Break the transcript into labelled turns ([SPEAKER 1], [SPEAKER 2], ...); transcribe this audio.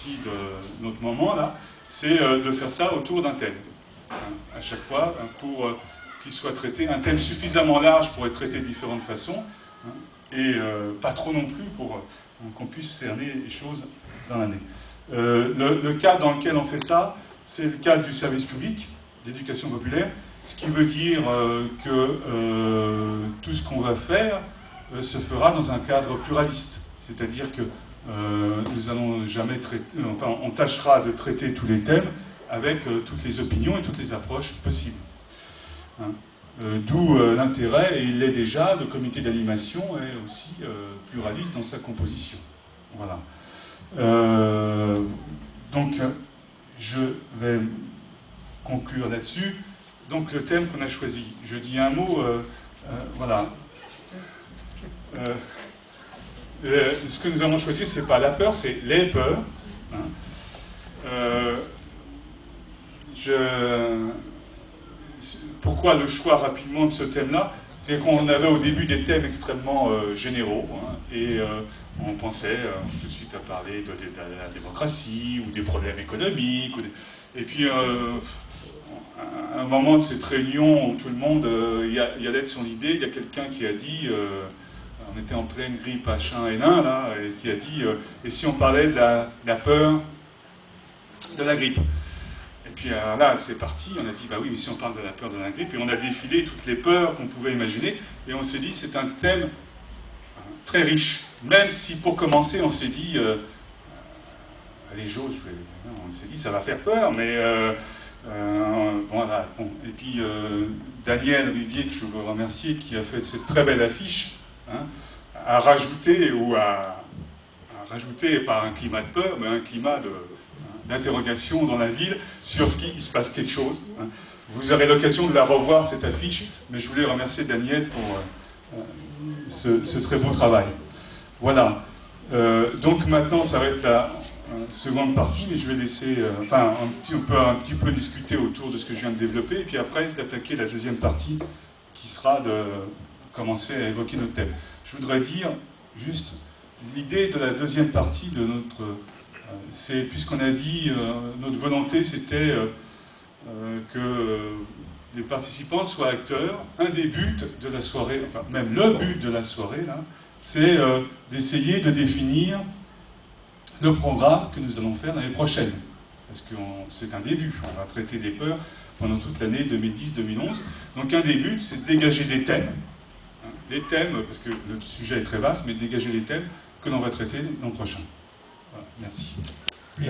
[SPEAKER 1] partie de notre moment là, c'est de faire ça autour d'un thème. À chaque fois, pour qu'il soit traité, un thème suffisamment large pour être traité de différentes façons, et pas trop non plus pour qu'on puisse cerner les choses dans l'année. Le cadre dans lequel on fait ça, c'est le cadre du service public, d'éducation populaire, ce qui veut dire que tout ce qu'on va faire se fera dans un cadre pluraliste. C'est-à-dire que nous allons jamais traiter, enfin, on tâchera de traiter tous les thèmes avec toutes les opinions et toutes les approches possibles. D'où l'intérêt, et il l'est déjà, le comité d'animation est aussi pluraliste dans sa composition. Voilà. Donc, je vais conclure là-dessus. Donc, le thème qu'on a choisi. Je dis un mot, voilà. Ce que nous avons choisi, c'est pas la peur, c'est les peurs. Pourquoi le choix rapidement de ce thème-là? C'est qu'on avait au début des thèmes extrêmement généraux, et on pensait tout de suite à parler de la démocratie, ou des problèmes économiques, et puis à un moment de cette réunion où tout le monde y allait de son idée, il y a quelqu'un qui a dit, on était en pleine grippe H1N1 là, et qui a dit, et si on parlait de la peur de la grippe? Et puis là, c'est parti, on a dit, bah oui, mais si on parle de la peur de la grippe, et on a défilé toutes les peurs qu'on pouvait imaginer, et on s'est dit, c'est un thème très riche, même si pour commencer, on s'est dit, allez, j'ose, on s'est dit, ça va faire peur, mais voilà. Bon. Et puis, Daniel Rivier, que je veux remercier, qui a fait cette très belle affiche, a rajouté, par un climat de peur, mais un climat d'interrogation dans la ville sur ce qu'il se passe quelque chose. Vous aurez l'occasion de la revoir, cette affiche, mais je voulais remercier Daniel pour ce très beau travail. Voilà. Donc maintenant, ça va être la seconde partie, mais je vais laisser, on peut un petit peu discuter autour de ce que je viens de développer, et puis après, d'attaquer la deuxième partie, qui sera de commencer à évoquer notre thème. Je voudrais dire juste l'idée de la deuxième partie de notre... c'est, puisqu'on a dit, notre volonté c'était que les participants soient acteurs. Un des buts de la soirée, enfin même le but de la soirée, là, c'est d'essayer de définir le programme que nous allons faire l'année prochaine. Parce que c'est un début, on va traiter des peurs pendant toute l'année 2010-2011. Donc un des buts, c'est de dégager des thèmes. Les thèmes, parce que le sujet est très vaste, mais de dégager les thèmes que l'on va traiter l'an prochain. Voilà, merci.
[SPEAKER 2] Oui,